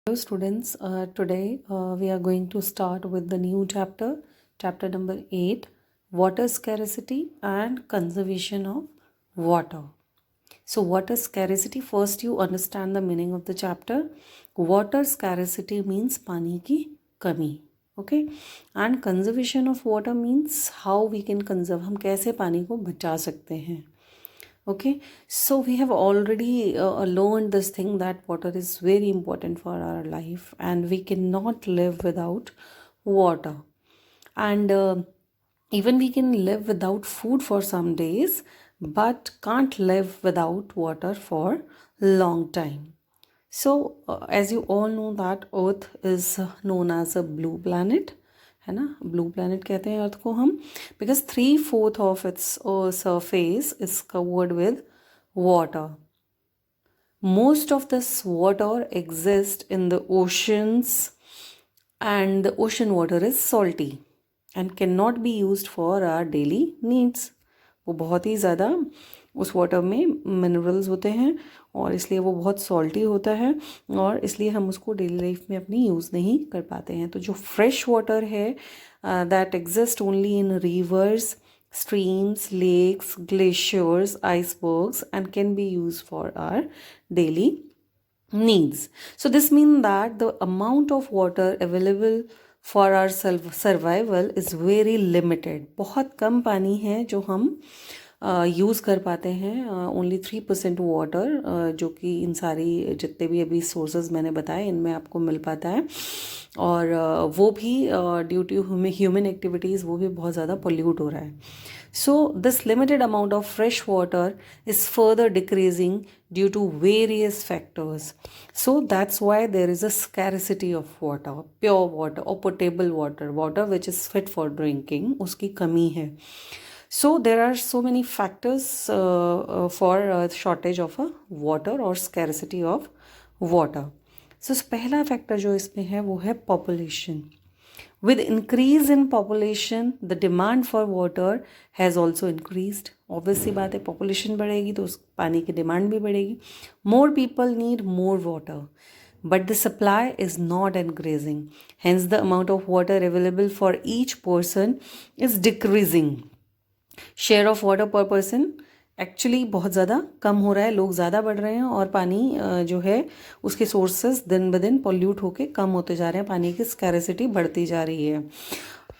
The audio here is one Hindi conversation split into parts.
Hello students, today we are going to start with the new chapter, chapter number 8, water scarcity and conservation of water. So water scarcity, first you understand the meaning of the chapter. Water scarcity means pani ki kami, okay, and conservation of water means how we can conserve, हम कैसे पानी को बचा सकते हैं. Okay, so we have already learned this thing that water is very important for our life and we cannot live without water. And even we can live without food for some days, but can't live without water for long time. So as you all know that Earth is known as a blue planet, है ना, ब्लू प्लैनेट कहते हैं अर्थ को हम, because 3/4 of its surface is covered with water. Most of this water exists in the oceans and the ocean water is salty and cannot be used for our daily needs. वो बहुत ही ज़्यादा उस वाटर में मिनरल्स होते हैं और इसलिए वो बहुत सॉल्टी होता है और इसलिए हम उसको डेली लाइफ में अपनी यूज़ नहीं कर पाते हैं. तो जो फ्रेश वाटर है that exist only in reverse, streams, lakes, glaciers, icebergs and can be used for our daily needs. So this means that the amount of water available for our survival is very limited. बहुत कम पानी है जो हम यूज़ कर पाते हैं. ओनली 3% वाटर जो कि इन सारी जितने भी अभी सोर्सेज मैंने बताए इनमें आपको मिल पाता है और वो भी ड्यू टू ह्यूमन एक्टिविटीज़ वो भी बहुत ज़्यादा पोल्यूट हो रहा है. So this limited amount of fresh water is further decreasing due to various factors. So that's why there is a scarcity of water, pure water or potable water, water which is fit for drinking, उसकी कमी है. So there are so many factors for shortage of water or scarcity of water. So पहला factor जो इसमें है वो है population. With increase in population, the demand for water has also increased. Obvious सी बात है, population बढ़ेगी तो उस पानी की demand भी बढ़ेगी. More people need more water, but the supply is not increasing. Hence, the amount of water available for each person is decreasing. Share of water per person actually बहुत ज़्यादा कम हो रहा है, लोग ज़्यादा बढ़ रहे हैं और पानी जो है उसके सोर्सेज दिन ब दिन पोल्यूट होके कम होते जा रहे हैं, पानी की स्कैरिसिटी बढ़ती जा रही है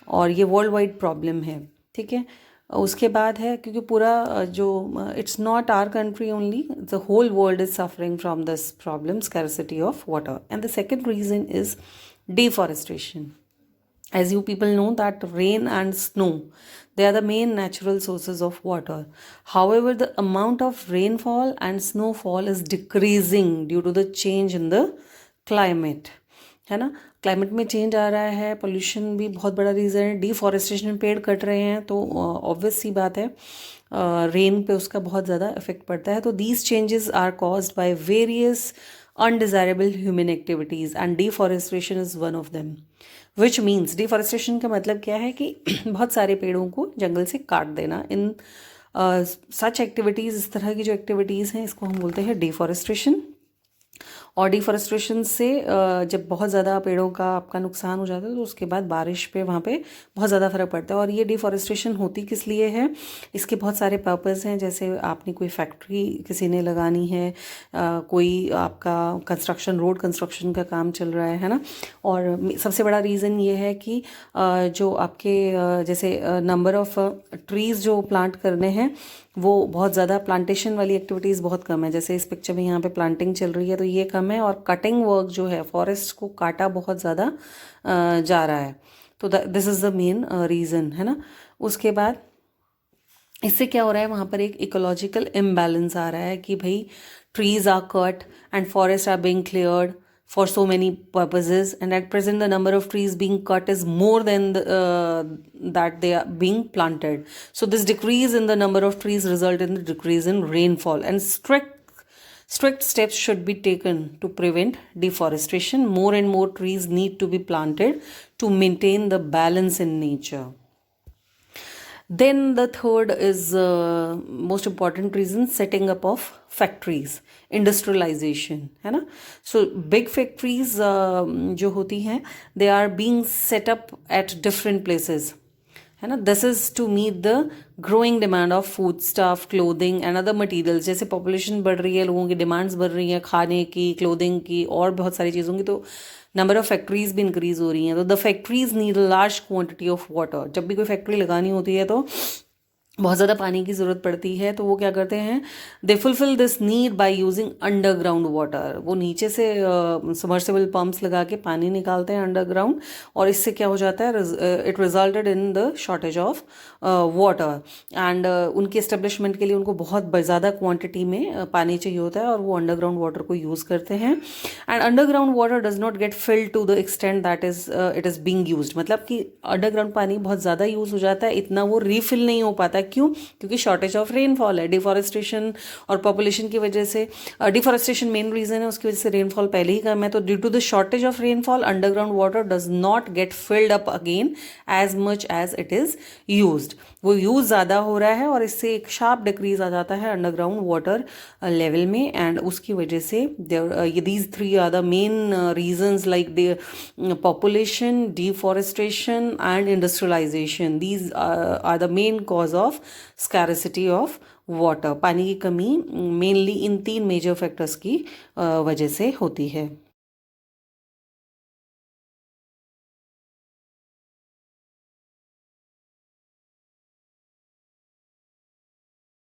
और ये वर्ल्ड वाइड प्रॉब्लम है. ठीक है, उसके बाद है क्योंकि पूरा जो it's not our country only, the whole world is suffering from this problem, scarcity of water. And the second reason is deforestation. As you people know that rain and snow, they are the main natural sources of water. However, the amount of rainfall and snowfall is decreasing due to the change in the climate. है ना, क्लाइमेट में चेंज आ रहा है, पोल्यूशन भी बहुत बड़ा रीज़न है, डिफॉरेस्टेशन, पेड़ कट रहे हैं तो ऑब्वियस सी बात है रेन पे उसका बहुत ज़्यादा इफेक्ट पड़ता है. तो these changes are caused by various undesirable human activities and deforestation is one of them. Which means deforestation का मतलब क्या है कि बहुत सारे पेड़ों को जंगल से काट देना. इन सच एक्टिविटीज़, इस तरह की जो एक्टिविटीज़ हैं इसको हम बोलते हैं डिफॉरेस्टेशन. और डिफॉरेस्टेशन से जब बहुत ज़्यादा पेड़ों का आपका नुकसान हो जाता है तो उसके बाद बारिश पे वहाँ पे बहुत ज़्यादा फ़र्क पड़ता है. और ये डिफॉरेस्टेशन होती किस लिए है, इसके बहुत सारे पर्पस हैं. जैसे आपने कोई फैक्ट्री किसी ने लगानी है, कोई आपका कंस्ट्रक्शन, रोड कंस्ट्रक्शन का काम चल रहा है ना. और सबसे बड़ा रीज़न ये है कि जो आपके जैसे नंबर ऑफ़ ट्रीज़ जो प्लांट करने हैं वो बहुत ज़्यादा, प्लांटेशन वाली एक्टिविटीज़ बहुत कम है. जैसे इस पिक्चर में यहाँ पे प्लांटिंग चल रही है तो ये कम है और कटिंग वर्क जो है, फॉरेस्ट को काटा बहुत ज़्यादा जा रहा है. तो this is the main reason, है ना. उसके बाद इससे क्या हो रहा है, वहाँ पर एक इकोलॉजिकल इम्बैलेंस आ रहा है कि भाई trees are cut and forest are being cleared for so many purposes, and at present the number of trees being cut is more than that they are being planted. So this decrease in the number of trees result in the decrease in rainfall, and strict steps should be taken to prevent deforestation. More and more trees need to be planted to maintain the balance in nature. Then the third is most important reason, setting up of factories, industrialization, है ना. So big factories जो होती हैं, they are being set up at different places, है ना. This is to meet the growing demand of food stuff, clothing and other materials. जैसे पॉपुलेशन बढ़ रही है, लोगों की डिमांड्स बढ़ रही हैं खाने की, क्लोथिंग की और बहुत सारी चीज़ों की, तो नंबर ऑफ फैक्ट्रीज भी इंक्रीज हो रही हैं. तो the factories need large quantity of water. जब भी कोई फैक्ट्री लगानी होती है तो बहुत ज़्यादा पानी की ज़रूरत पड़ती है. तो वो क्या करते हैं, they fulfil this need by using underground water. वो नीचे से सबमर्सिबल पंप्स लगा के पानी निकालते हैं अंडरग्राउंड, और इससे क्या हो जाता है, it resulted in the shortage of water. And उनके इस्टेब्लिशमेंट के लिए उनको बहुत ज़्यादा क्वांटिटी में पानी चाहिए होता है, और वो अंडरग्राउंड वाटर को यूज़ करते हैं. And underground water does not get filled to the extent that is it is being used. मतलब कि अंडरग्राउंड पानी बहुत ज़्यादा यूज़ हो जाता है, इतना वो रीफिल नहीं हो पाता. क्यों? क्योंकि शॉर्टेज ऑफ रेनफॉल है, डिफॉरेस्टेशन और पॉपुलेशन की वजह से. डिफॉरेस्टेशन मेन रीजन है, उसकी वजह से रेनफॉल पहले ही कम है. तो due to the shortage of rainfall, underground water does not get filled up again as much as it is used. वो यूज़ ज़्यादा हो रहा है, और इससे एक शार्प डिक्रीज आ जाता है अंडरग्राउंड वाटर लेवल में. एंड उसकी वजह से ये these three are the main reasons, like the population, deforestation and industrialisation. These are the main cause of scarcity of water. पानी की कमी मेनली इन तीन मेजर फैक्टर्स की वजह से होती है.